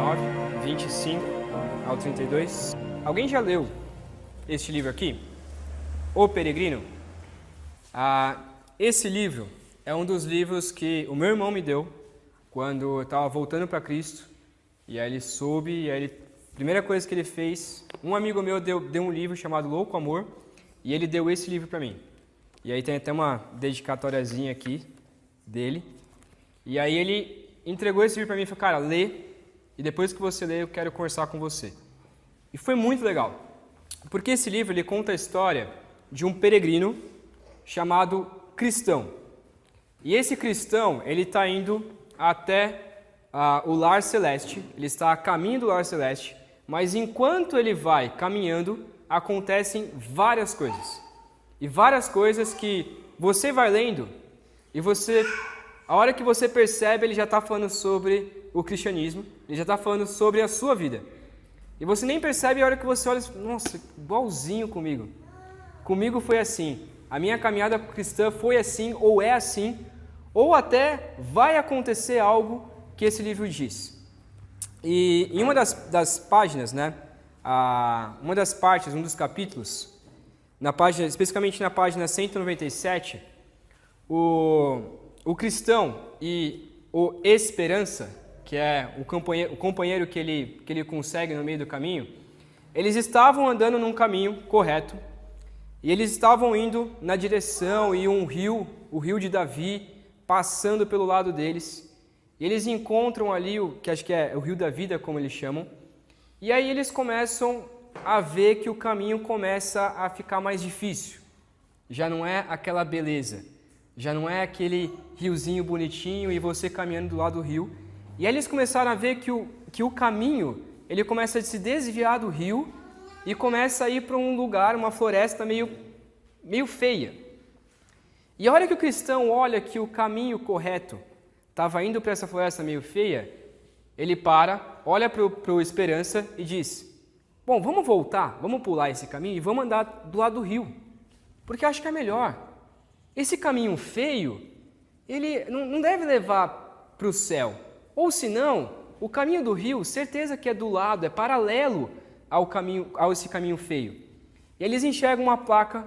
19, 25 ao 32. Alguém já leu este livro aqui? O Peregrino? Esse livro é um dos livros que o meu irmão me deu quando eu estava voltando para Cristo. E aí ele soube, e aí a primeira coisa que ele fez, um amigo meu deu um livro chamado Louco Amor, e ele deu esse livro para mim. E aí tem até uma dedicatóriazinha aqui dele. E aí ele entregou esse livro para mim e falou, cara, lê, e depois que você lê eu quero conversar com você. E foi muito legal, porque esse livro ele conta a história de um peregrino chamado Cristão. E esse cristão, ele está indo até o lar celeste, ele está a caminho do lar celeste, mas enquanto ele vai caminhando, acontecem várias coisas. E várias coisas que você vai lendo e a hora que você percebe, ele já está falando sobre o cristianismo, ele já está falando sobre a sua vida. E você nem percebe a hora que você olha, nossa, igualzinho comigo. Comigo foi assim, a minha caminhada cristã foi assim, ou é assim, ou até vai acontecer algo que esse livro diz. E em uma das páginas, né, uma das partes, um dos capítulos, especificamente na página 197, o cristão e o esperança, que é o companheiro que ele consegue no meio do caminho, eles estavam andando num caminho correto e eles estavam indo na direção e um rio, o rio de Davi, passando pelo lado deles. E eles encontram ali o que acho que é o rio da vida, como eles chamam, e aí eles começam a ver que o caminho começa a ficar mais difícil. Já não é aquela beleza, já não é aquele riozinho bonitinho e você caminhando do lado do rio. E aí eles começaram a ver que o caminho ele começa a se desviar do rio e começa a ir para um lugar, uma floresta meio feia. E a hora que o cristão olha que o caminho correto estava indo para essa floresta meio feia, ele olha para o Esperança e diz, bom, vamos voltar, vamos pular esse caminho e vamos andar do lado do rio, porque acho que é melhor. Esse caminho feio, ele não deve levar para o céu, ou senão, o caminho do rio, certeza que é do lado, é paralelo a esse caminho feio. E eles enxergam uma placa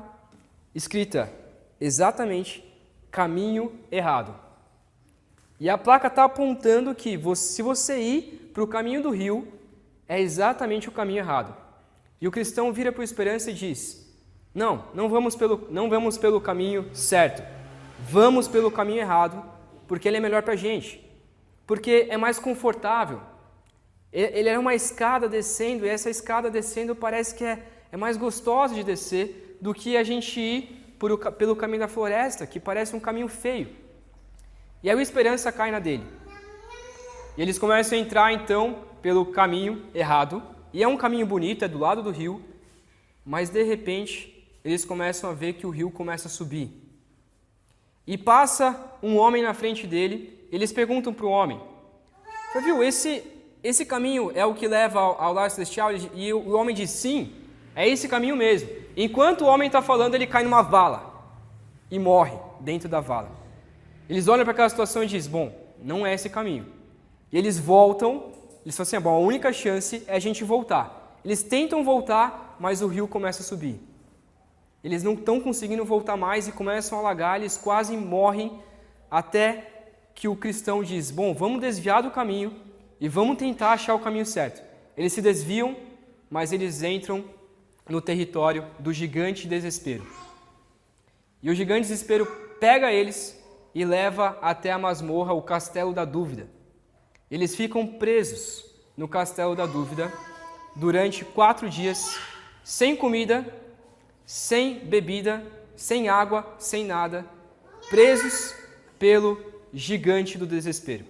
escrita exatamente caminho errado. E a placa está apontando que se você ir para o caminho do rio, é exatamente o caminho errado. E o cristão vira para o Esperança e diz, não vamos pelo caminho certo, vamos pelo caminho errado, porque ele é melhor para a gente, porque é mais confortável. Ele é uma escada descendo, e essa escada descendo parece que é mais gostosa de descer do que a gente ir pelo caminho da floresta, que parece um caminho feio. E aí o Esperança cai na dele. E eles começam a entrar então pelo caminho errado, e é um caminho bonito, é do lado do rio, mas de repente eles começam a ver que o rio começa a subir. E passa um homem na frente dele, eles perguntam para o homem, você viu, esse caminho é o que leva ao lar celestial? E o homem diz, sim, é esse caminho mesmo. Enquanto o homem está falando, ele cai numa vala e morre dentro da vala. Eles olham para aquela situação e dizem, bom, não é esse caminho. E eles voltam, eles falam assim, bom, a única chance é a gente voltar. Eles tentam voltar, mas o rio começa a subir. Eles não estão conseguindo voltar mais e começam a alagar, eles quase morrem, até que o cristão diz, bom, vamos desviar do caminho e vamos tentar achar o caminho certo. Eles se desviam, mas eles entram no território do gigante desespero. E o gigante desespero pega eles e leva até a masmorra, o castelo da dúvida. Eles ficam presos no castelo da dúvida durante 4 dias, sem comida, sem bebida, sem água, sem nada, presos pelo gigante do desespero.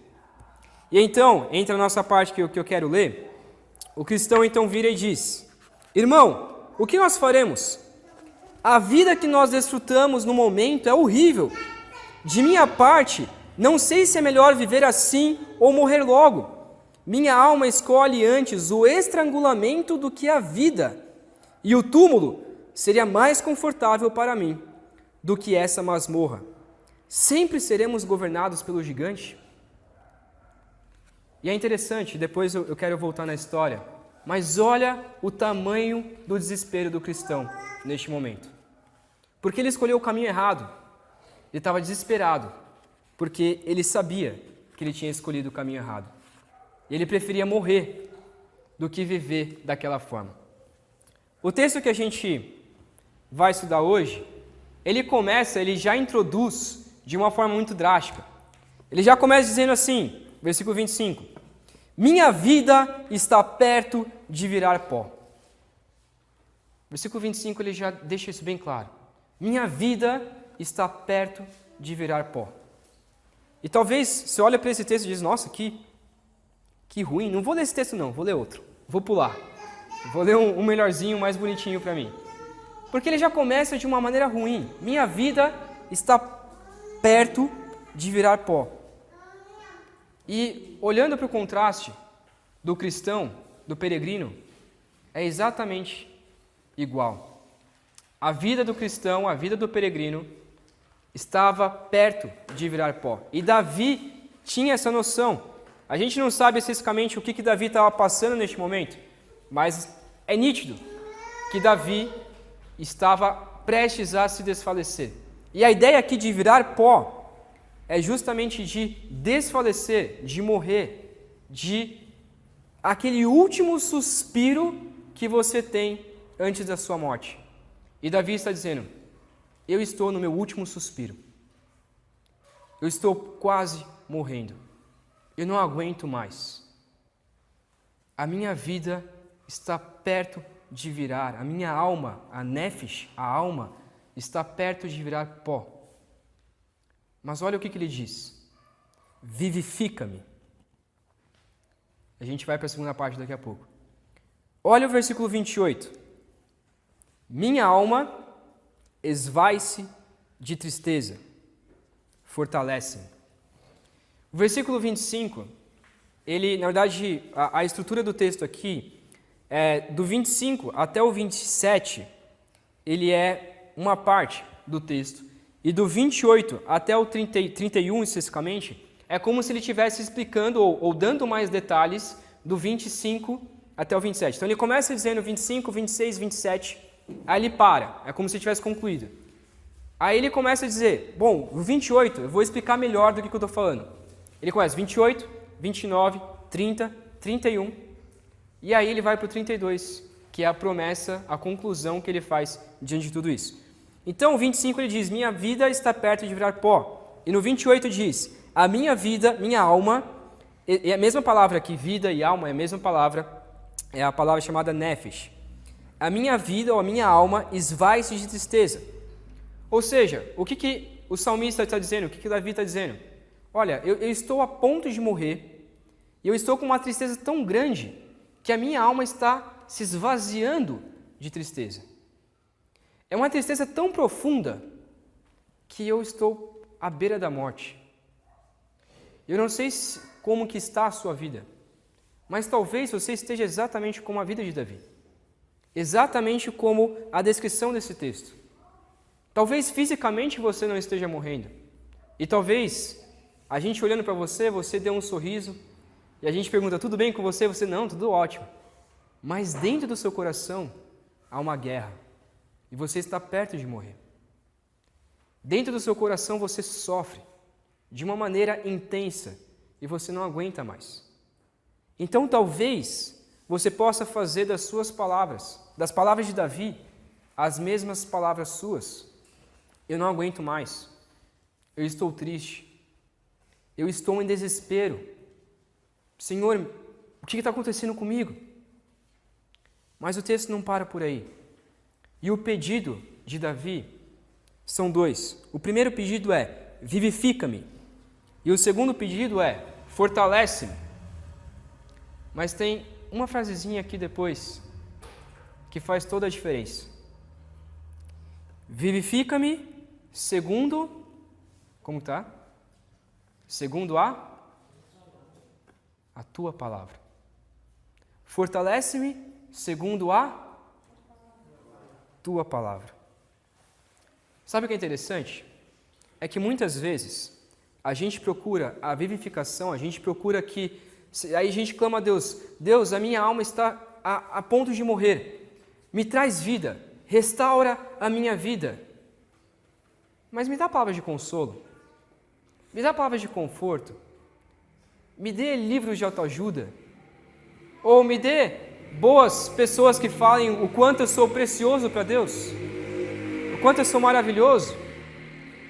E então, entra a nossa parte que eu quero ler, o cristão então vira e diz, irmão, o que nós faremos? A vida que nós desfrutamos no momento é horrível. De minha parte, não sei se é melhor viver assim ou morrer logo. Minha alma escolhe antes o estrangulamento do que a vida, e o túmulo seria mais confortável para mim do que essa masmorra. Sempre seremos governados pelo gigante? E é interessante, depois eu quero voltar na história, mas olha o tamanho do desespero do cristão neste momento. Porque ele escolheu o caminho errado. Ele estava desesperado, porque ele sabia que ele tinha escolhido o caminho errado. E ele preferia morrer do que viver daquela forma. O texto que a gente vai estudar hoje, ele já introduz de uma forma muito drástica. Ele já começa dizendo assim, versículo 25: minha vida está perto de virar pó. Versículo 25 ele já deixa isso bem claro. Minha vida está perto de virar pó. E talvez você olha para esse texto e diz, nossa, que ruim, não vou ler esse texto não, vou ler outro, vou pular. Vou ler um melhorzinho, mais bonitinho para mim. Porque ele já começa de uma maneira ruim. Minha vida está perto de virar pó. E olhando para o contraste do cristão, do peregrino, é exatamente igual. A vida do cristão, a vida do peregrino, estava perto de virar pó. E Davi tinha essa noção. A gente não sabe especificamente o que Davi estava passando neste momento, mas é nítido que Davi estava prestes a se desfalecer. E a ideia aqui de virar pó é justamente de desfalecer, de morrer, de aquele último suspiro que você tem antes da sua morte. E Davi está dizendo, eu estou no meu último suspiro. Eu estou quase morrendo. Eu não aguento mais. A minha vida está perto de virar, a minha alma, a nefesh, a alma, está perto de virar pó. Mas olha o que ele diz. Vivifica-me. A gente vai para a segunda parte daqui a pouco. Olha o versículo 28. Minha alma esvai-se de tristeza, fortalece-me. O versículo 25, ele, na verdade, a estrutura do texto aqui, do 25 até o 27, ele é uma parte do texto. E do 28 até o 31, especificamente, é como se ele estivesse explicando ou dando mais detalhes do 25 até o 27. Então ele começa dizendo 25, 26, 27, aí ele para, é como se tivesse concluído. Aí ele começa a dizer, bom, o 28 eu vou explicar melhor do que eu estou falando. Ele começa 28, 29, 30, 31, e aí ele vai para o 32, que é a promessa, a conclusão que ele faz diante de tudo isso. Então, o 25 ele diz, minha vida está perto de virar pó. E no 28 diz, a minha vida, minha alma, é a mesma palavra aqui, vida e alma, é a mesma palavra, é a palavra chamada nefesh. A minha vida ou a minha alma esvai-se de tristeza. Ou seja, o que o salmista está dizendo, o que Davi está dizendo? Olha, eu estou a ponto de morrer, e eu estou com uma tristeza tão grande, que a minha alma está se esvaziando de tristeza. É uma tristeza tão profunda que eu estou à beira da morte. Eu não sei como que está a sua vida, mas talvez você esteja exatamente como a vida de Davi. Exatamente como a descrição desse texto. Talvez fisicamente você não esteja morrendo. E talvez a gente olhando para você, você dê um sorriso e a gente pergunta, tudo bem com você? Você, não, tudo ótimo. Mas dentro do seu coração há uma guerra. E você está perto de morrer. Dentro do seu coração você sofre de uma maneira intensa e você não aguenta mais. Então talvez você possa fazer das suas palavras, das palavras de Davi, as mesmas palavras suas. Eu não aguento mais. Eu estou triste. Eu estou em desespero. Senhor, o que está acontecendo comigo? Mas o texto não para por aí. E o pedido de Davi são dois. O primeiro pedido é, vivifica-me. E o segundo pedido é, fortalece-me. Mas tem uma frasezinha aqui depois que faz toda a diferença. Vivifica-me segundo... Como está? Segundo a tua palavra. Fortalece-me segundo a tua palavra. Sabe o que é interessante? É que muitas vezes a gente procura a vivificação, a gente procura que Aí a gente clama a Deus, Deus, a minha alma está a ponto de morrer, me traz vida, restaura a minha vida. Mas me dá palavras de consolo, me dá palavras de conforto, me dê livros de autoajuda, ou me dê boas pessoas que falem o quanto eu sou precioso para Deus, o quanto eu sou maravilhoso,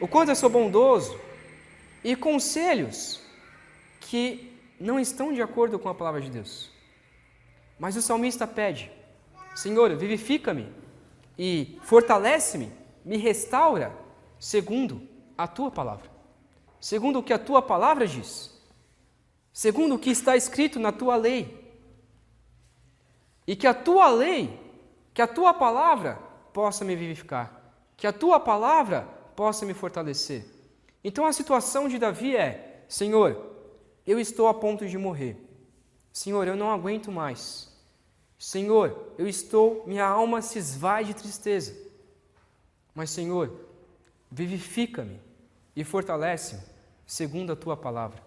o quanto eu sou bondoso, e conselhos que não estão de acordo com a palavra de Deus. Mas o salmista pede, Senhor, vivifica-me e fortalece-me, me restaura, segundo a Tua palavra, segundo o que a Tua palavra diz, segundo o que está escrito na Tua lei. E que a Tua lei, que a Tua palavra possa me vivificar, que a Tua palavra possa me fortalecer. Então a situação de Davi é, Senhor, eu estou a ponto de morrer. Senhor, eu não aguento mais. Senhor, minha alma se esvai de tristeza. Mas, Senhor, vivifica-me e fortalece-me segundo a Tua palavra.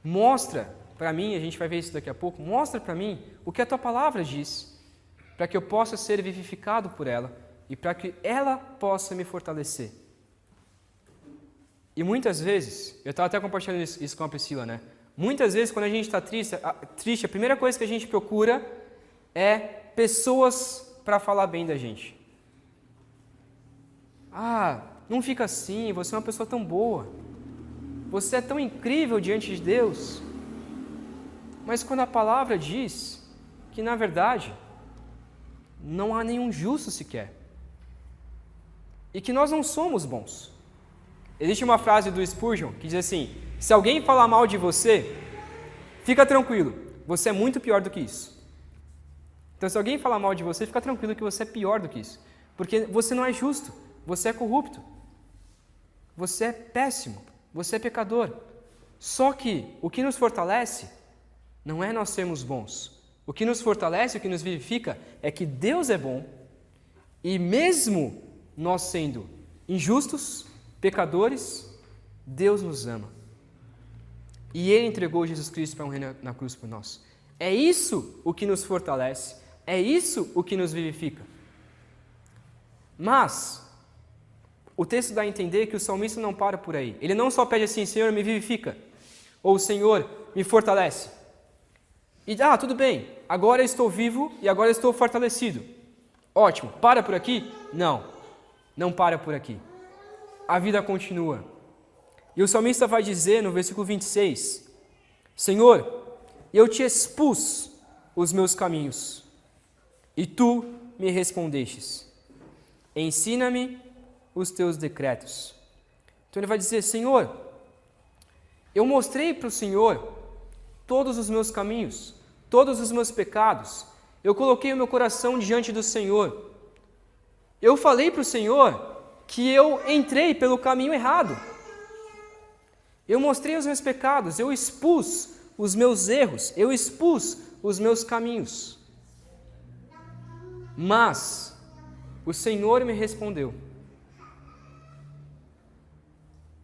Mostra para mim, a gente vai ver isso daqui a pouco, mostra para mim o que a Tua palavra diz, para que eu possa ser vivificado por ela e para que ela possa me fortalecer. E muitas vezes, eu estava até compartilhando isso com a Priscila, né? Muitas vezes, quando a gente está triste, a primeira coisa que a gente procura é pessoas para falar bem da gente. Ah, não fica assim, você é uma pessoa tão boa. Você é tão incrível diante de Deus. Mas quando a palavra diz que, na verdade, não há nenhum justo sequer. E que nós não somos bons. Existe uma frase do Spurgeon que diz assim, se alguém falar mal de você, fica tranquilo, você é muito pior do que isso. Então, se alguém falar mal de você, fica tranquilo que você é pior do que isso. Porque você não é justo, você é corrupto, você é péssimo, você é pecador. Só que o que nos fortalece não é nós sermos bons. O que nos fortalece, o que nos vivifica, é que Deus é bom e mesmo nós sendo injustos, pecadores, Deus nos ama. E Ele entregou Jesus Cristo para morrer na cruz por nós. É isso o que nos fortalece, é isso o que nos vivifica. Mas o texto dá a entender que o salmista não para por aí. Ele não só pede assim, Senhor, me vivifica, ou Senhor, me fortalece. E, tudo bem, agora eu estou vivo e agora eu estou fortalecido. Ótimo, para por aqui? Não para por aqui. A vida continua. E o salmista vai dizer no versículo 26, Senhor, eu te expus os meus caminhos, e tu me respondestes. Ensina-me os teus decretos. Então ele vai dizer, Senhor, eu mostrei para o Senhor todos os meus caminhos, todos os meus pecados, eu coloquei o meu coração diante do Senhor. Eu falei para o Senhor que eu entrei pelo caminho errado. Eu mostrei os meus pecados, eu expus os meus erros, eu expus os meus caminhos. Mas o Senhor me respondeu.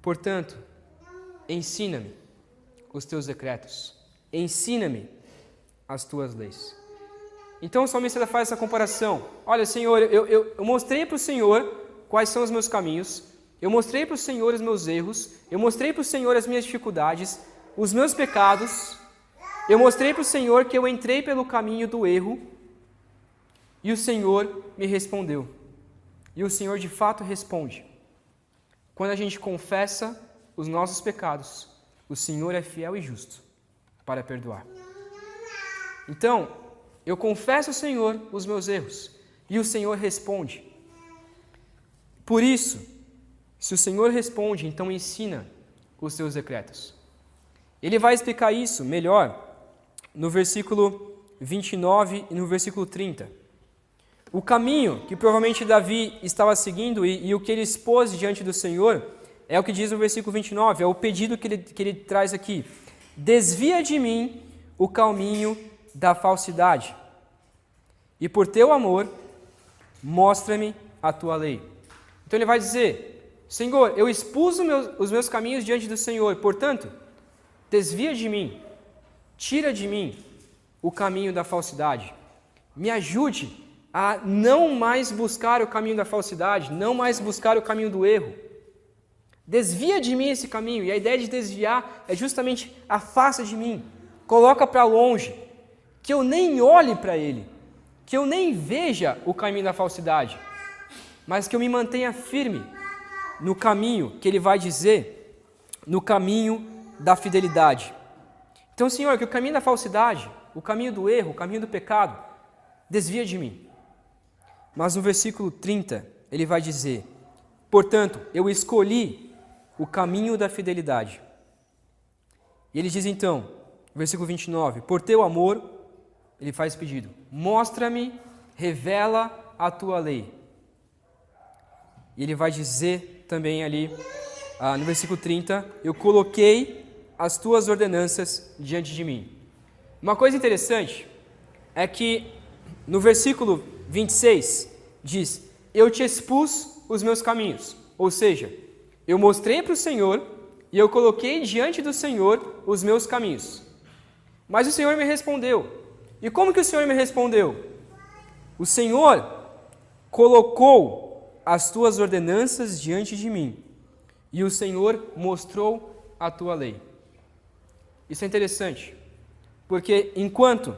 Portanto, ensina-me os teus decretos, ensina-me as tuas leis. Então o salmista faz essa comparação. Olha, Senhor, eu mostrei para o Senhor quais são os meus caminhos, eu mostrei para o Senhor os meus erros, eu mostrei para o Senhor as minhas dificuldades, os meus pecados, eu mostrei para o Senhor que eu entrei pelo caminho do erro, e o Senhor me respondeu. E o Senhor de fato responde. Quando a gente confessa os nossos pecados, o Senhor é fiel e justo para perdoar. Então, eu confesso ao Senhor os meus erros, e o Senhor responde. Por isso, se o Senhor responde, então ensina os teus decretos. Ele vai explicar isso melhor no versículo 29 e no versículo 30. O caminho que provavelmente Davi estava seguindo e o que ele expôs diante do Senhor é o que diz no versículo 29, é o pedido que ele traz aqui. Desvia de mim o caminho da falsidade, e por teu amor, mostra-me a tua lei. Então ele vai dizer, Senhor, eu expus os meus caminhos diante do Senhor, portanto, desvia de mim tira de mim o caminho da falsidade. Me ajude a não mais buscar o caminho da falsidade, não mais buscar o caminho do erro. Desvia de mim esse caminho. E a ideia de desviar é justamente afasta de mim, coloca para longe, que eu nem olhe para ele, que eu nem veja o caminho da falsidade, mas que eu me mantenha firme no caminho que ele vai dizer, no caminho da fidelidade. Então, Senhor, que o caminho da falsidade, o caminho do erro, o caminho do pecado, desvia de mim. Mas no versículo 30, ele vai dizer: portanto, eu escolhi o caminho da fidelidade. E ele diz então, versículo 29, por teu amor, ele faz pedido, mostra-me, revela a tua lei. E ele vai dizer também ali, no versículo 30, eu coloquei as tuas ordenanças diante de mim. Uma coisa interessante é que no versículo 26 diz, eu te expus os meus caminhos, ou seja, eu mostrei para o Senhor e eu coloquei diante do Senhor os meus caminhos. Mas o Senhor me respondeu. E como que o Senhor me respondeu? O Senhor colocou as tuas ordenanças diante de mim e o Senhor mostrou a tua lei. Isso é interessante, porque enquanto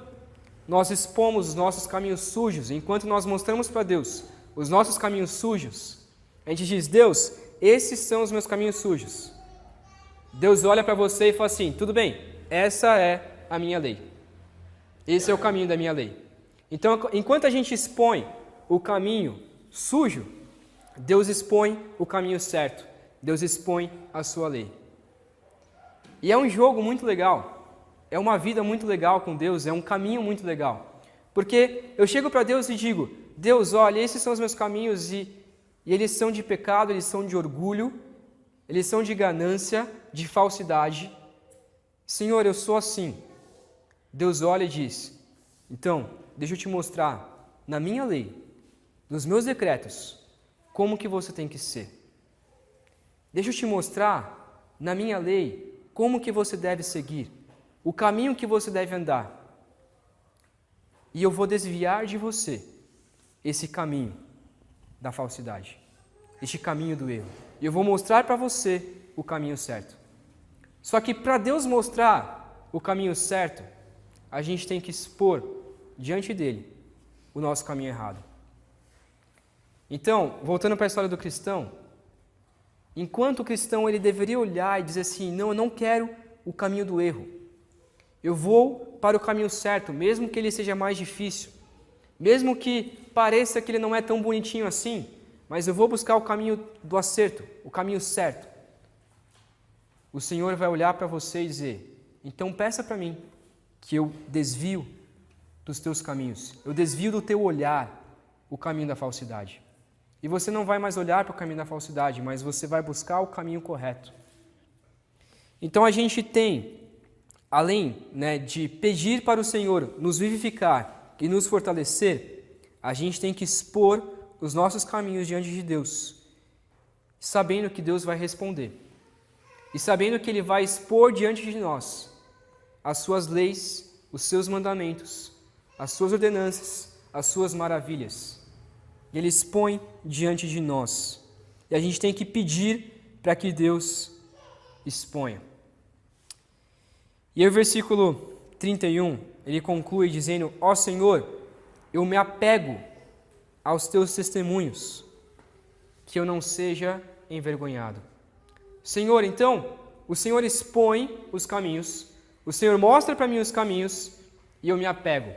nós expomos os nossos caminhos sujos, enquanto nós mostramos para Deus os nossos caminhos sujos, a gente diz, Deus, esses são os meus caminhos sujos. Deus olha para você e fala assim, tudo bem, essa é a minha lei. Esse é o caminho da minha lei. Então, enquanto a gente expõe o caminho sujo, Deus expõe o caminho certo. Deus expõe a sua lei. E é um jogo muito legal. É uma vida muito legal com Deus, é um caminho muito legal. Porque eu chego para Deus e digo, Deus, olha, esses são os meus caminhos e eles são de pecado, eles são de orgulho, eles são de ganância, de falsidade. Senhor, eu sou assim. Deus olha e diz, então, deixa eu te mostrar, na minha lei, nos meus decretos, como que você tem que ser. Deixa eu te mostrar, na minha lei, como que você deve seguir, o caminho que você deve andar. E eu vou desviar de você esse caminho da falsidade, este caminho do erro. E eu vou mostrar para você o caminho certo. Só que para Deus mostrar o caminho certo, a gente tem que expor diante dele o nosso caminho errado. Então, voltando para a história do cristão, enquanto o cristão ele deveria olhar e dizer assim, não, eu não quero o caminho do erro. Eu vou para o caminho certo, mesmo que ele seja mais difícil, mesmo que pareça que ele não é tão bonitinho assim, mas eu vou buscar o caminho do acerto, o caminho certo. O Senhor vai olhar para você e dizer, então peça para mim que eu desvio dos teus caminhos, eu desvio do teu olhar o caminho da falsidade. E você não vai mais olhar para o caminho da falsidade, mas você vai buscar o caminho correto. Então a gente tem, além de pedir para o Senhor nos vivificar e nos fortalecer, a gente tem que expor os nossos caminhos diante de Deus, sabendo que Deus vai responder. E sabendo que Ele vai expor diante de nós as suas leis, os seus mandamentos, as suas ordenanças, as suas maravilhas. Ele expõe diante de nós. E a gente tem que pedir para que Deus exponha. E aí o versículo 31, ele conclui dizendo, ó Senhor, eu me apego aos teus testemunhos, que eu não seja envergonhado. Senhor, então, o Senhor expõe os caminhos, o Senhor mostra para mim os caminhos e eu me apego.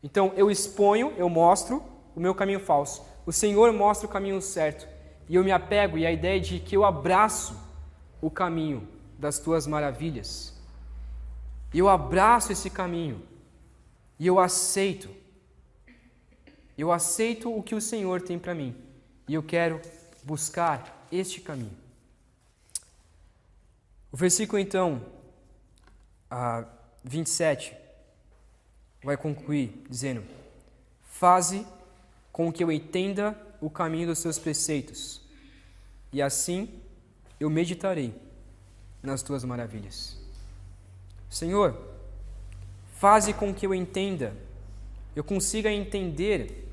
Então, eu exponho, eu mostro o meu caminho falso. O Senhor mostra o caminho certo e eu me apego, e a ideia de que eu abraço o caminho das tuas maravilhas. Eu abraço esse caminho e eu aceito. Eu aceito o que o Senhor tem para mim e eu quero buscar este caminho. O versículo, então, 27, vai concluir dizendo, faze com que eu entenda o caminho dos teus preceitos, e assim eu meditarei nas tuas maravilhas. Senhor, faze com que eu entenda, eu consiga entender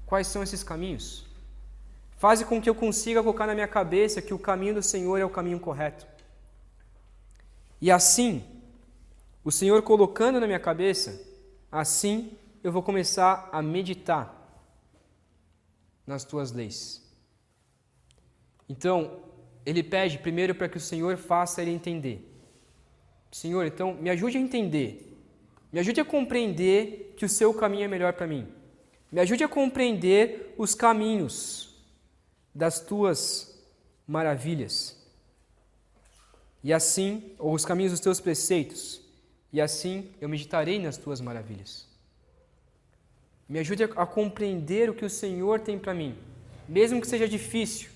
quais são esses caminhos. Faze com que eu consiga colocar na minha cabeça que o caminho do Senhor é o caminho correto. E assim, o Senhor colocando na minha cabeça, assim eu vou começar a meditar nas tuas leis. Então, ele pede primeiro para que o Senhor faça ele entender. Senhor, então, me ajude a entender. Me ajude a compreender que o seu caminho é melhor para mim. Me ajude a compreender os caminhos das tuas maravilhas. E assim, ou os caminhos dos teus preceitos. E assim eu meditarei nas tuas maravilhas. Me ajude a compreender o que o Senhor tem para mim, mesmo que seja difícil.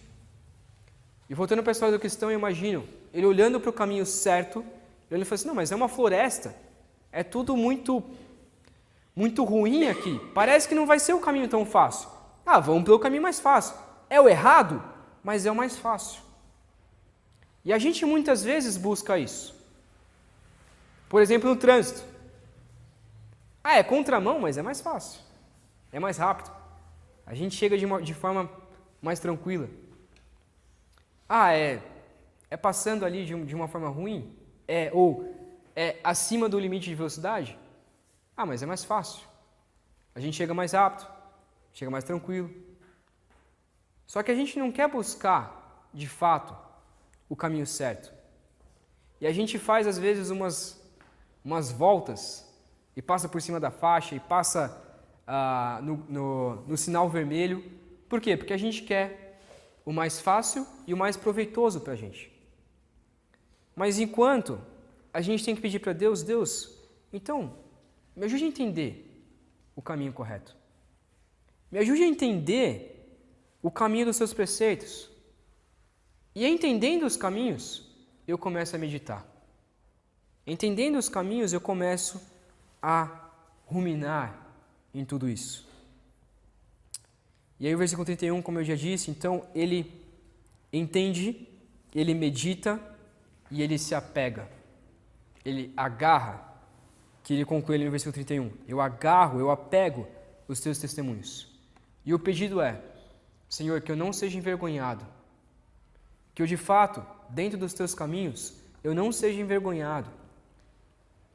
E voltando para a história do cristão, eu imagino ele olhando para o caminho certo, ele fala assim, não, mas é uma floresta, é tudo muito ruim aqui, parece que não vai ser o caminho tão fácil. Vamos pelo caminho mais fácil. É o errado, mas é o mais fácil. E a gente muitas vezes busca isso. Por exemplo, no trânsito. É contramão, mas é mais fácil. É mais rápido. A gente chega de forma mais tranquila. É passando ali de uma forma ruim? Ou é acima do limite de velocidade? Mas é mais fácil. A gente chega mais rápido, chega mais tranquilo. Só que a gente não quer buscar, de fato, o caminho certo. E a gente faz, às vezes, umas voltas e passa por cima da faixa e passa no sinal vermelho. Por quê? Porque a gente quer o mais fácil e o mais proveitoso para a gente. Mas enquanto a gente tem que pedir para Deus, então, me ajude a entender o caminho correto. Me ajude a entender o caminho dos seus preceitos. E entendendo os caminhos, eu começo a meditar. Entendendo os caminhos, eu começo a ruminar em tudo isso. E aí o versículo 31, como eu já disse, então ele entende, ele medita e ele se apega. Ele agarra, que ele conclui ali no versículo 31. Eu agarro, eu apego os teus testemunhos. E o pedido é, Senhor, que eu não seja envergonhado. Que eu, de fato, dentro dos teus caminhos, eu não seja envergonhado,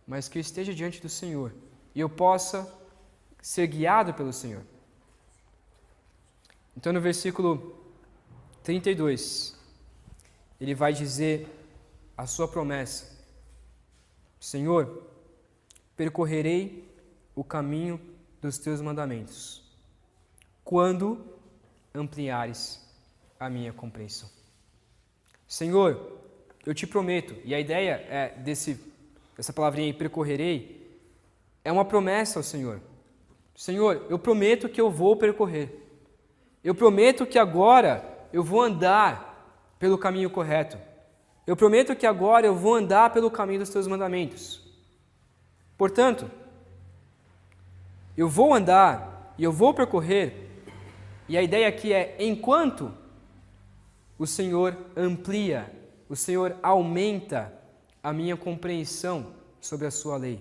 mas que eu esteja diante do Senhor e eu possa ser guiado pelo Senhor. Então, no versículo 32, ele vai dizer a sua promessa: Senhor, percorrerei o caminho dos teus mandamentos, quando ampliares a minha compreensão. Senhor, eu te prometo, e a ideia dessa palavrinha aí, percorrerei, é uma promessa ao Senhor. Senhor, eu prometo que eu vou percorrer. Eu prometo que agora eu vou andar pelo caminho correto. Eu prometo que agora eu vou andar pelo caminho dos teus mandamentos. Portanto, eu vou andar e eu vou percorrer, e a ideia aqui é, enquanto o Senhor amplia, o Senhor aumenta a minha compreensão sobre a sua lei,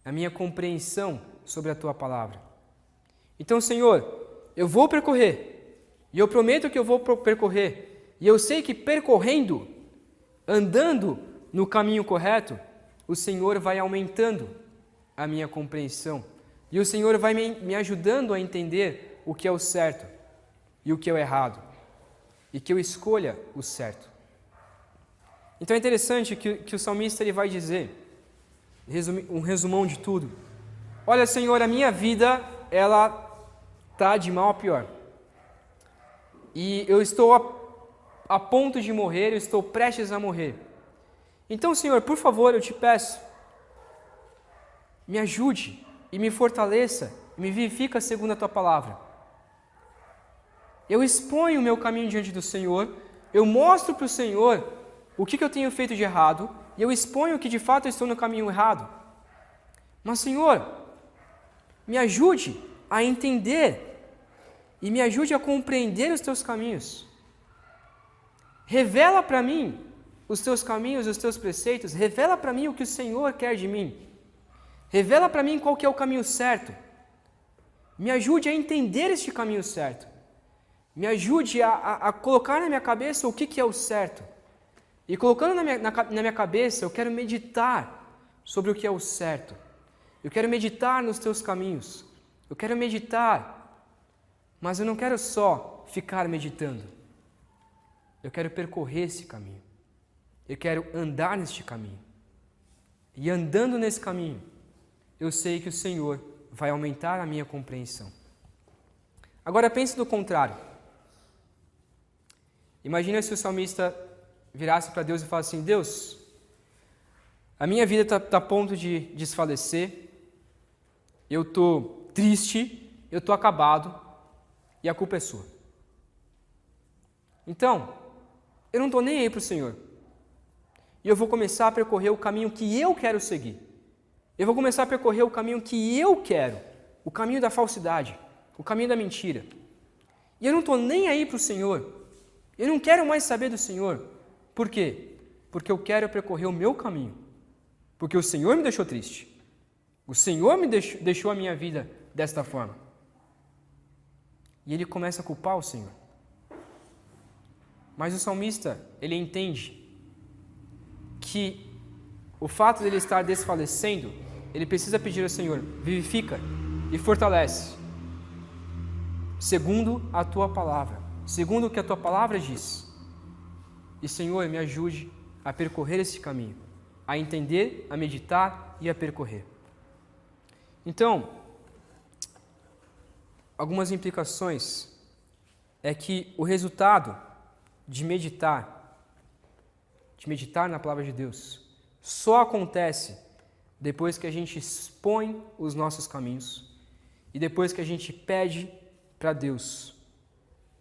a minha compreensão sobre a tua palavra. Então, Senhor, eu vou percorrer, e eu prometo que eu vou percorrer, e eu sei que percorrendo, andando no caminho correto, o Senhor vai aumentando a minha compreensão, e o Senhor vai me ajudando a entender o que é o certo e o que é o errado, e que eu escolha o certo. Então é interessante que o salmista ele vai dizer, um resumão de tudo: olha, Senhor, a minha vida, ela está de mal a pior. E eu estou a ponto de morrer, eu estou prestes a morrer. Então, Senhor, por favor, eu te peço, me ajude e me fortaleça, e me vivifica segundo a tua palavra. Eu exponho o meu caminho diante do Senhor, eu mostro para o Senhor o que eu tenho feito de errado, e eu exponho que de fato eu estou no caminho errado. Mas, Senhor, me ajude a entender e me ajude a compreender os teus caminhos. Revela para mim os teus caminhos, os teus preceitos, revela para mim o que o Senhor quer de mim. Revela para mim qual que é o caminho certo. Me ajude a entender este caminho certo. Me ajude a colocar na minha cabeça o que é o certo. E colocando na minha cabeça, eu quero meditar sobre o que é o certo. Eu quero meditar nos teus caminhos. Eu quero meditar, mas eu não quero só ficar meditando. Eu quero percorrer esse caminho. Eu quero andar neste caminho. E andando nesse caminho, eu sei que o Senhor vai aumentar a minha compreensão. Agora pense no contrário. Imagina se o salmista virasse para Deus e falasse assim: Deus, a minha vida está a ponto de desfalecer, eu estou triste, eu estou acabado e a culpa é sua. Então, eu não estou nem aí para o Senhor. E eu vou começar a percorrer o caminho que eu quero seguir. Eu vou começar a percorrer o caminho que eu quero, o caminho da falsidade, o caminho da mentira. E eu não estou nem aí para o Senhor. Eu não quero mais saber do Senhor. Por quê? Porque eu quero percorrer o meu caminho. Porque o Senhor me deixou triste. O Senhor me deixou a minha vida desta forma. E ele começa a culpar o Senhor. Mas o salmista, ele entende que o fato de ele estar desfalecendo, ele precisa pedir ao Senhor: vivifica e fortalece, segundo a tua palavra, segundo o que a tua palavra diz. E Senhor, me ajude a percorrer esse caminho, a entender, a meditar e a percorrer. Então, algumas implicações é que o resultado de meditar na palavra de Deus, só acontece depois que a gente expõe os nossos caminhos e depois que a gente pede para Deus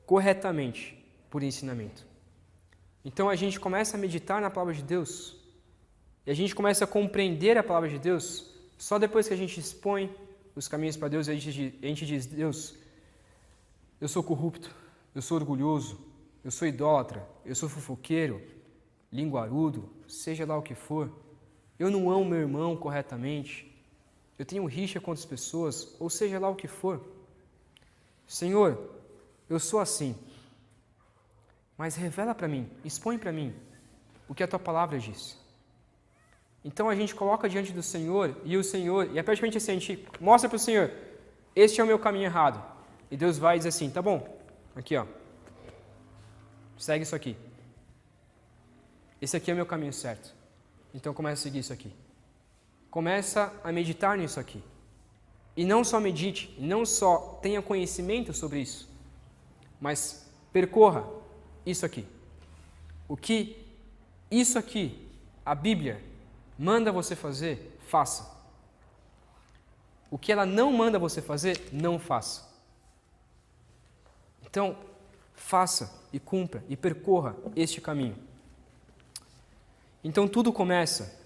corretamente por ensinamento. Então a gente começa a meditar na palavra de Deus e a gente começa a compreender a palavra de Deus só depois que a gente expõe os caminhos para Deus e a gente diz: Deus, eu sou corrupto, eu sou orgulhoso, eu sou idólatra, eu sou fofoqueiro, linguarudo, seja lá o que for, eu não amo meu irmão corretamente, eu tenho rixa com outras pessoas, ou seja lá o que for. Senhor, eu sou assim, mas revela para mim, expõe para mim o que a tua palavra diz. Então a gente coloca diante do Senhor e é praticamente assim, a gente mostra para o Senhor: este é o meu caminho errado. E Deus vai e diz assim: tá bom, aqui ó, segue isso aqui. Esse aqui é o meu caminho certo. Então começa a seguir isso aqui. Começa a meditar nisso aqui. E não só medite, não só tenha conhecimento sobre isso, mas percorra isso aqui. O que isso aqui, a Bíblia, manda você fazer, faça. O que ela não manda você fazer, não faça. Então, faça e cumpra e percorra este caminho. Então tudo começa,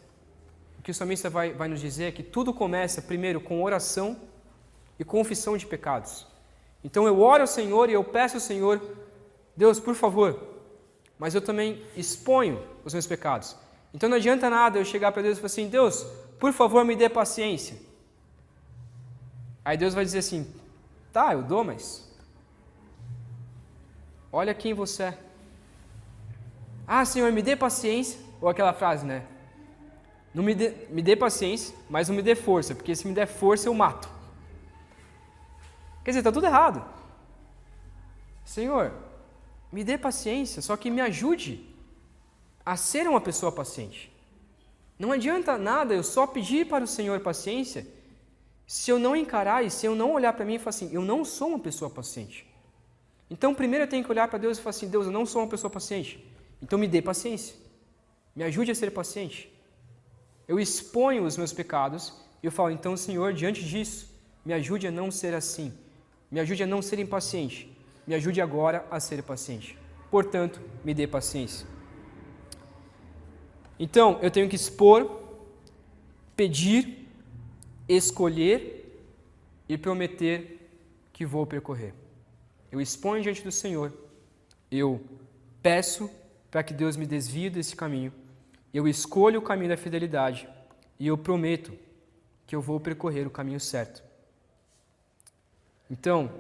o que o salmista vai nos dizer é que tudo começa primeiro com oração e confissão de pecados. Então eu oro ao Senhor e eu peço ao Senhor: Deus, por favor, mas eu também exponho os meus pecados. Então não adianta nada eu chegar para Deus e falar assim: Deus, por favor, me dê paciência. Aí Deus vai dizer assim: tá, eu dou, mas olha quem você é. Ah, Senhor, me dê paciência. Ou aquela frase, né? Não me dê paciência, mas não me dê força, porque se me der força eu mato. Quer dizer, está tudo errado. Senhor, me dê paciência, só que me ajude a ser uma pessoa paciente. Não adianta nada eu só pedir para o Senhor paciência se eu não encarar e se eu não olhar para mim e falar assim: eu não sou uma pessoa paciente. Então primeiro eu tenho que olhar para Deus e falar assim: Deus, eu não sou uma pessoa paciente, então me dê paciência. Me ajude a ser paciente. Eu exponho os meus pecados e eu falo: então, Senhor, diante disso, me ajude a não ser assim. Me ajude a não ser impaciente. Me ajude agora a ser paciente. Portanto, me dê paciência. Então, eu tenho que expor, pedir, escolher e prometer que vou percorrer. Eu exponho diante do Senhor, eu peço, para que Deus me desvie desse caminho. Eu escolho o caminho da fidelidade e eu prometo que eu vou percorrer o caminho certo. Então,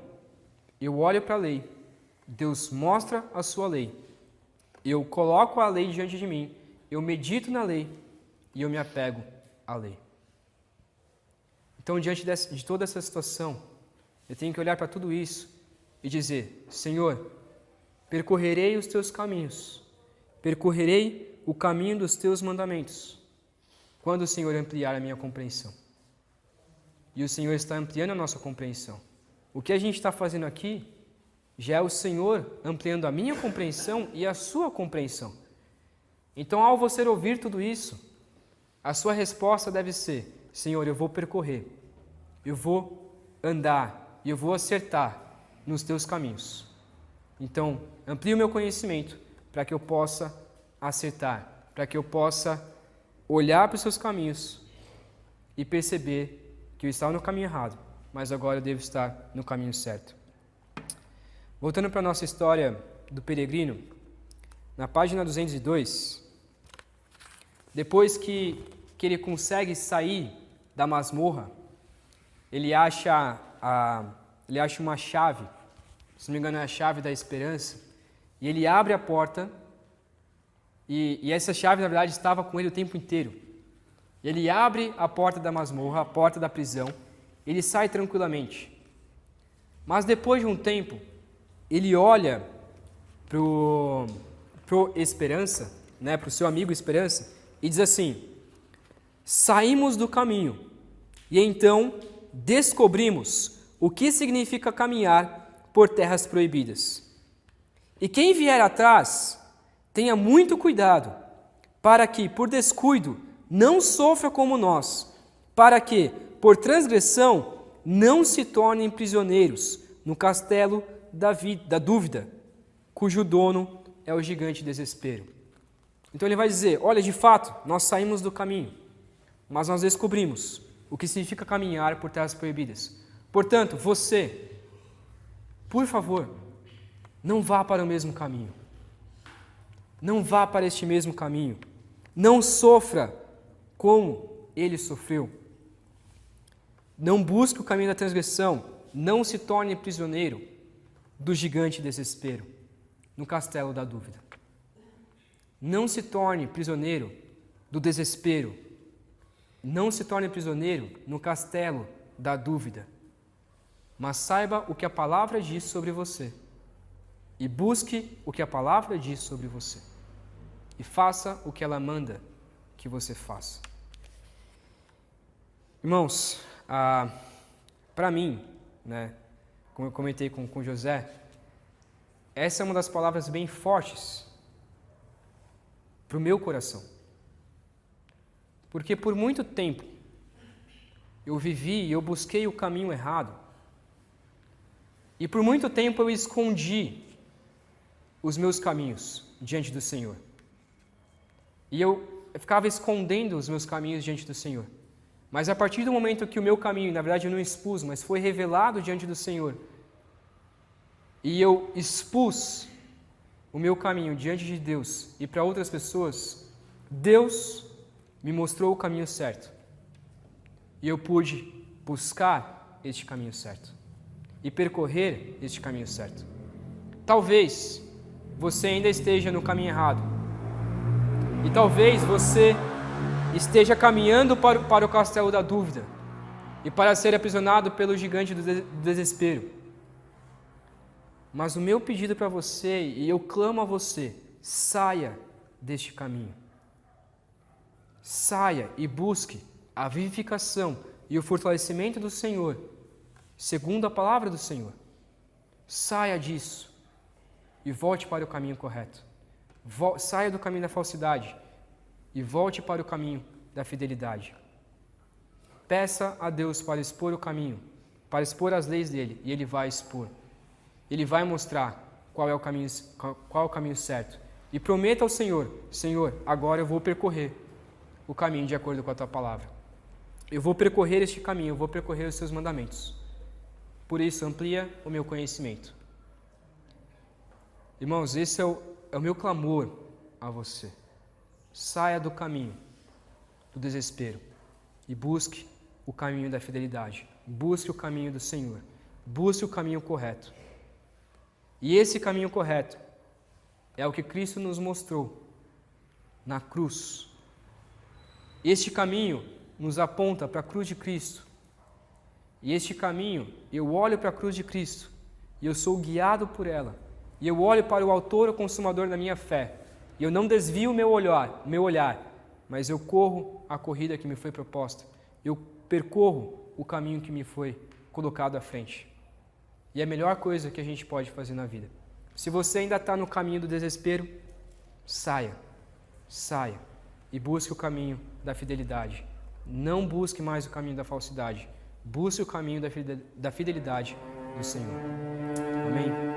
eu olho para a lei, Deus mostra a sua lei, eu coloco a lei diante de mim, eu medito na lei e eu me apego à lei. Então, diante de toda essa situação, eu tenho que olhar para tudo isso e dizer: Senhor, percorrerei os teus caminhos, percorrerei o caminho dos teus mandamentos, quando o Senhor ampliar a minha compreensão. E o Senhor está ampliando a nossa compreensão. O que a gente está fazendo aqui já é o Senhor ampliando a minha compreensão e a sua compreensão. Então, ao você ouvir tudo isso, a sua resposta deve ser: Senhor, eu vou percorrer, eu vou andar e eu vou acertar nos teus caminhos. Então, amplie o meu conhecimento para que eu possa acertar, para que eu possa olhar para os seus caminhos e perceber que eu estava no caminho errado, mas agora eu devo estar no caminho certo. Voltando para a nossa história do peregrino, na página 202, depois que ele consegue sair da masmorra, ele acha uma chave, se não me engano é a chave da esperança, e ele abre a porta, e essa chave na verdade estava com ele o tempo inteiro. Ele abre a porta da masmorra, a porta da prisão, ele sai tranquilamente. Mas depois de um tempo, ele olha pro Esperança, né, pro seu amigo Esperança, e diz assim: saímos do caminho e então descobrimos o que significa caminhar por terras proibidas. E quem vier atrás, tenha muito cuidado, para que, por descuido, não sofra como nós, para que, por transgressão, não se tornem prisioneiros no castelo da dúvida, cujo dono é o gigante desespero. Então ele vai dizer: olha, de fato, nós saímos do caminho, mas nós descobrimos o que significa caminhar por terras proibidas. Portanto, você, por favor, não vá para o mesmo caminho. Não vá para este mesmo caminho. Não sofra como ele sofreu. Não busque o caminho da transgressão. Não se torne prisioneiro do gigante desespero, no castelo da dúvida. Não se torne prisioneiro do desespero. Não se torne prisioneiro no castelo da dúvida. Mas saiba o que a palavra diz sobre você. E busque o que a palavra diz sobre você. E faça o que ela manda que você faça. Irmãos, para mim, né, como eu comentei com José, essa é uma das palavras bem fortes para o meu coração. Porque por muito tempo eu vivi e eu busquei o caminho errado. E por muito tempo eu escondi os meus caminhos diante do Senhor. E eu ficava escondendo os meus caminhos diante do Senhor. Mas a partir do momento que o meu caminho, na verdade eu não expus, mas foi revelado diante do Senhor, e eu expus o meu caminho diante de Deus e para outras pessoas, Deus me mostrou o caminho certo. E eu pude buscar este caminho certo e percorrer este caminho certo. Talvez você ainda esteja no caminho errado. E talvez você esteja caminhando para o castelo da dúvida e para ser aprisionado pelo gigante do desespero. Mas o meu pedido para você, e eu clamo a você, saia deste caminho. Saia e busque a vivificação e o fortalecimento do Senhor, segundo a palavra do Senhor. Saia disso e volte para o caminho correto. Saia do caminho da falsidade e volte para o caminho da fidelidade. Peça a Deus para expor o caminho, para expor as leis dele, e ele vai expor. Ele vai mostrar qual é o caminho certo. E prometa ao Senhor: Senhor, agora eu vou percorrer o caminho de acordo com a tua palavra. Eu vou percorrer este caminho, eu vou percorrer os seus mandamentos. Por isso, amplia o meu conhecimento. Irmãos, esse é o meu clamor a você. Saia do caminho do desespero e busque o caminho da fidelidade. Busque o caminho do Senhor. Busque o caminho correto. E esse caminho correto é o que Cristo nos mostrou na cruz. Este caminho nos aponta para a cruz de Cristo. E este caminho, eu olho para a cruz de Cristo e eu sou guiado por ela. E eu olho para o autor e consumador da minha fé. E eu não desvio o meu olhar, mas eu corro a corrida que me foi proposta. Eu percorro o caminho que me foi colocado à frente. E é a melhor coisa que a gente pode fazer na vida. Se você ainda está no caminho do desespero, saia e busque o caminho da fidelidade. Não busque mais o caminho da falsidade. Busque o caminho da fidelidade do Senhor. Amém?